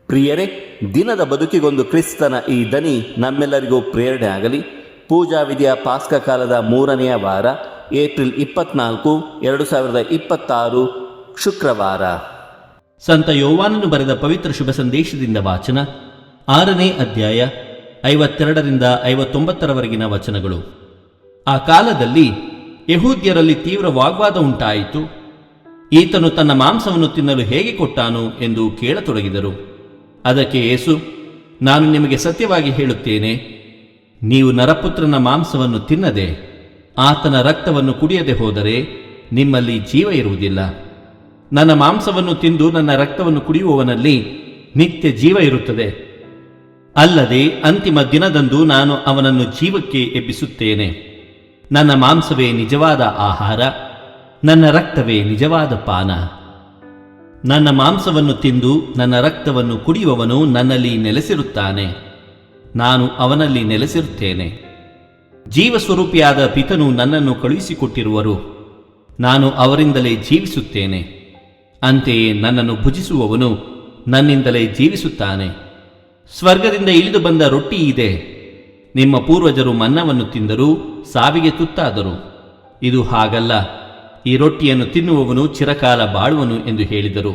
ಪ್ರಿಯರೇ, ದಿನದ ಬದುಕಿಗೊಂದು ಕ್ರಿಸ್ತನ ಈ ದನಿ ನಮ್ಮೆಲ್ಲರಿಗೂ ಪ್ರೇರಣೆ ಆಗಲಿ. ಪೂಜಾ ವಿಧಿಯ ಪಾಸ್ಕ ಕಾಲದ 3ನೆಯ ವಾರ, ಏಪ್ರಿಲ್ 24, 2026 ಶುಕ್ರವಾರ. ಸಂತ ಯೋವಾನನು ಬರೆದ ಪವಿತ್ರ ಶುಭ ಸಂದೇಶದಿಂದ ವಾಚನ. 6ನೇ ಅಧ್ಯಾಯ 52ರಿಂದ 59ರವರೆಗಿನ ವಚನಗಳು. ಆ ಕಾಲದಲ್ಲಿ ಯಹೂದ್ಯರಲ್ಲಿ ತೀವ್ರ ವಾಗ್ವಾದ ಉಂಟಾಯಿತು. ಈತನು ತನ್ನ ಮಾಂಸವನ್ನು ತಿನ್ನಲು ಹೇಗೆ ಕೊಟ್ಟಾನು ಎಂದು ಕೇಳತೊಡಗಿದರು. ಅದಕ್ಕೆ ಯೇಸು, ನಾನು ನಿಮಗೆ ಸತ್ಯವಾಗಿ ಹೇಳುತ್ತೇನೆ, ನೀವು ನರಪುತ್ರನ ಮಾಂಸವನ್ನು ತಿನ್ನದೆ ಆತನ ರಕ್ತವನ್ನು ಕುಡಿಯದೆ ಹೋದರೆ ನಿಮ್ಮಲ್ಲಿ ಜೀವ ಇರುವುದಿಲ್ಲ. ನನ್ನ ಮಾಂಸವನ್ನು ತಿಂದು ನನ್ನ ರಕ್ತವನ್ನು ಕುಡಿಯುವವನಲ್ಲಿ ನಿತ್ಯ ಜೀವ ಇರುತ್ತದೆ. ಅಲ್ಲದೆ ಅಂತಿಮ ದಿನದಂದು ನಾನು ಅವನನ್ನು ಜೀವಕ್ಕೆ ಎಬ್ಬಿಸುತ್ತೇನೆ. ನನ್ನ ಮಾಂಸವೇ ನಿಜವಾದ ಆಹಾರ, ನನ್ನ ರಕ್ತವೇ ನಿಜವಾದ ಪಾನ. ನನ್ನ ಮಾಂಸವನ್ನು ತಿಂದು ನನ್ನ ರಕ್ತವನ್ನು ಕುಡಿಯುವವನು ನನ್ನಲ್ಲಿ ನೆಲೆಸಿರುತ್ತಾನೆ, ನಾನು ಅವನಲ್ಲಿ ನೆಲೆಸಿರುತ್ತೇನೆ. ಜೀವಸ್ವರೂಪಿಯಾದ ಪಿತನು ನನ್ನನ್ನು ಕಳುಹಿಸಿಕೊಟ್ಟಿರುವರು, ನಾನು ಅವರಿಂದಲೇ ಜೀವಿಸುತ್ತೇನೆ. ಅಂತೆಯೇ ನನ್ನನ್ನು ಭುಜಿಸುವವನು ನನ್ನಿಂದಲೇ ಜೀವಿಸುತ್ತಾನೆ. ಸ್ವರ್ಗದಿಂದ ಇಳಿದು ಬಂದ ರೊಟ್ಟಿ ಇದೆ. ನಿಮ್ಮ ಪೂರ್ವಜರು ಮನ್ನವನ್ನು ತಿಂದರೂ ಸಾವಿಗೆ ತುತ್ತಾದರು. ಇದು ಹಾಗಲ್ಲ. ಈ ರೊಟ್ಟಿಯನ್ನು ತಿನ್ನುವವನು ಚಿರಕಾಲ ಬಾಳುವನು ಎಂದು ಹೇಳಿದರು.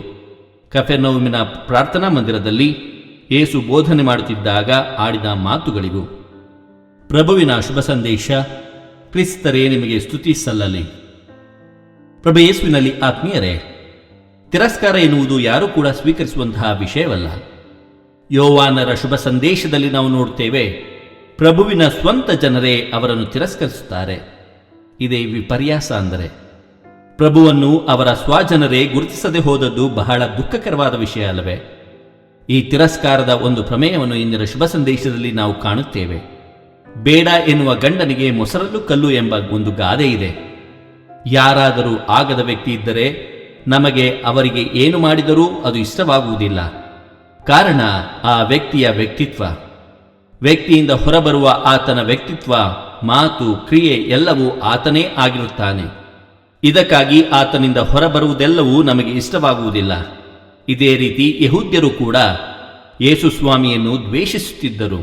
ಕಫೆರ್ನೌಮಿನ ಪ್ರಾರ್ಥನಾ ಮಂದಿರದಲ್ಲಿ ಯೇಸು ಬೋಧನೆ ಮಾಡುತ್ತಿದ್ದಾಗ ಆಡಿದ ಮಾತುಗಳಿವು. ಪ್ರಭುವಿನ ಶುಭ ಸಂದೇಶ. ಕ್ರಿಸ್ತರೇ, ನಿಮಗೆ ಸ್ತುತಿ ಸಲ್ಲಲಿ. ಪ್ರಭು ಯೇಸುವಿನಲ್ಲಿ ಆತ್ಮೀಯರೇ, ತಿರಸ್ಕಾರ ಎನ್ನುವುದು ಯಾರೂ ಕೂಡ ಸ್ವೀಕರಿಸುವಂತಹ ವಿಷಯವಲ್ಲ. ಯೋವಾನರ ಶುಭ ಸಂದೇಶದಲ್ಲಿ ನಾವು ನೋಡುತ್ತೇವೆ, ಪ್ರಭುವಿನ ಸ್ವಂತ ಜನರೇ ಅವರನ್ನು ತಿರಸ್ಕರಿಸುತ್ತಾರೆ. ಇದೇ ವಿಪರ್ಯಾಸ. ಅಂದರೆ ಪ್ರಭುವನ್ನು ಅವರ ಸ್ವಜನರೇ ಗುರುತಿಸದೆ ಹೋದದ್ದು ಬಹಳ ದುಃಖಕರವಾದ ವಿಷಯ ಅಲ್ಲವೇ? ಈ ತಿರಸ್ಕಾರದ ಒಂದು ಪ್ರಮೇಯವನ್ನು ಇಂದಿನ ಶುಭ ಸಂದೇಶದಲ್ಲಿ ನಾವು ಕಾಣುತ್ತೇವೆ. ಬೇಡ ಎನ್ನುವ ಗಂಡನಿಗೆ ಮೊಸರಲ್ಲೂ ಕಲ್ಲು ಎಂಬ ಒಂದು ಗಾದೆ ಇದೆ. ಯಾರಾದರೂ ಆಗದ ವ್ಯಕ್ತಿ ಇದ್ದರೆ ನಮಗೆ ಅವರಿಗೆ ಏನು ಮಾಡಿದರೂ ಅದು ಇಷ್ಟವಾಗುವುದಿಲ್ಲ. ಕಾರಣ ಆ ವ್ಯಕ್ತಿಯ ವ್ಯಕ್ತಿತ್ವ. ವ್ಯಕ್ತಿಯಿಂದ ಹೊರಬರುವ ಆತನ ವ್ಯಕ್ತಿತ್ವ, ಮಾತು, ಕ್ರಿಯೆ ಎಲ್ಲವೂ ಆತನೇ ಆಗಿರುತ್ತಾನೆ. ಇದಕ್ಕಾಗಿ ಆತನಿಂದ ಹೊರಬರುವುದೆಲ್ಲವೂ ನಮಗೆ ಇಷ್ಟವಾಗುವುದಿಲ್ಲ. ಇದೇ ರೀತಿ ಯಹೂದ್ಯರು ಕೂಡ ಯೇಸು ಸ್ವಾಮಿಯನ್ನು ದ್ವೇಷಿಸುತ್ತಿದ್ದರು,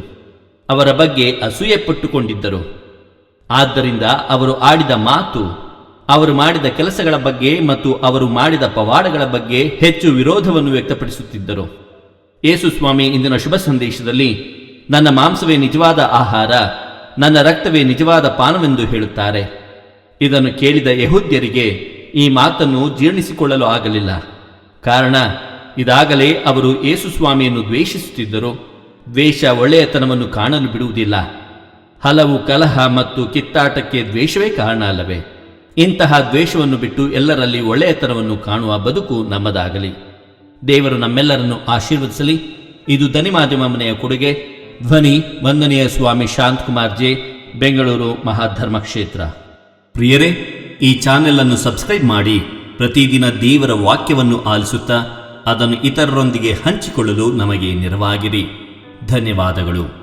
ಅವರ ಬಗ್ಗೆ ಅಸೂಯೆ ಪಟ್ಟುಕೊಂಡಿದ್ದರು. ಆದ್ದರಿಂದ ಅವರು ಆಡಿದ ಮಾತು, ಅವರು ಮಾಡಿದ ಕೆಲಸಗಳ ಬಗ್ಗೆ ಮತ್ತು ಅವರು ಮಾಡಿದ ಪವಾಡಗಳ ಬಗ್ಗೆ ಹೆಚ್ಚು ವಿರೋಧವನ್ನು ವ್ಯಕ್ತಪಡಿಸುತ್ತಿದ್ದರು. ಯೇಸು ಸ್ವಾಮಿ ಇಂದಿನ ಶುಭ ಸಂದೇಶದಲ್ಲಿ ನನ್ನ ಮಾಂಸವೇ ನಿಜವಾದ ಆಹಾರ, ನನ್ನ ರಕ್ತವೇ ನಿಜವಾದ ಪಾನವೆಂದು ಹೇಳುತ್ತಾರೆ. ಇದನ್ನು ಕೇಳಿದ ಯಹೂದ್ಯರಿಗೆ ಈ ಮಾತನ್ನು ಜೀರ್ಣಿಸಿಕೊಳ್ಳಲು ಆಗಲಿಲ್ಲ. ಕಾರಣ ಇದಾಗಲೇ ಅವರು ಯೇಸು ಸ್ವಾಮಿಯನ್ನು ದ್ವೇಷಿಸುತ್ತಿದ್ದರು. ದ್ವೇಷ ಒಳ್ಳೆಯತನವನ್ನು ಕಾಣಲು ಬಿಡುವುದಿಲ್ಲ. ಹಲವು ಕಲಹ ಮತ್ತು ಕಿತ್ತಾಟಕ್ಕೆ ದ್ವೇಷವೇ ಕಾರಣ ಅಲ್ಲವೇ? ಇಂತಹ ದ್ವೇಷವನ್ನು ಬಿಟ್ಟು ಎಲ್ಲರಲ್ಲಿ ಒಳ್ಳೆಯತನವನ್ನು ಕಾಣುವ ಬದುಕು ನಮ್ಮದಾಗಲಿ. ದೇವರು ನಮ್ಮೆಲ್ಲರನ್ನು ಆಶೀರ್ವದಿಸಲಿ. ಇದು ಧ್ವನಿ ಮಾಧ್ಯಮ ಮನೆಯ ಕೊಡುಗೆ. ಧ್ವನಿ ವಂದನೆಯ ಸ್ವಾಮಿ ಶಾಂತಕುಮಾರ್ ಜೆ, ಬೆಂಗಳೂರು ಮಹಾಧರ್ಮ ಕ್ಷೇತ್ರ. ಪ್ರಿಯರೇ, ಈ ಚಾನೆಲ್ ಅನ್ನು ಸಬ್ಸ್ಕ್ರೈಬ್ ಮಾಡಿ ಪ್ರತಿದಿನ ದೇವರ ವಾಕ್ಯವನ್ನು ಆಲಿಸುತ್ತಾ ಅದನ್ನು ಇತರರೊಂದಿಗೆ ಹಂಚಿಕೊಳ್ಳಲು ನಮಗೆ ನೆರವಾಗಿರಿ. ಧನ್ಯವಾದಗಳು.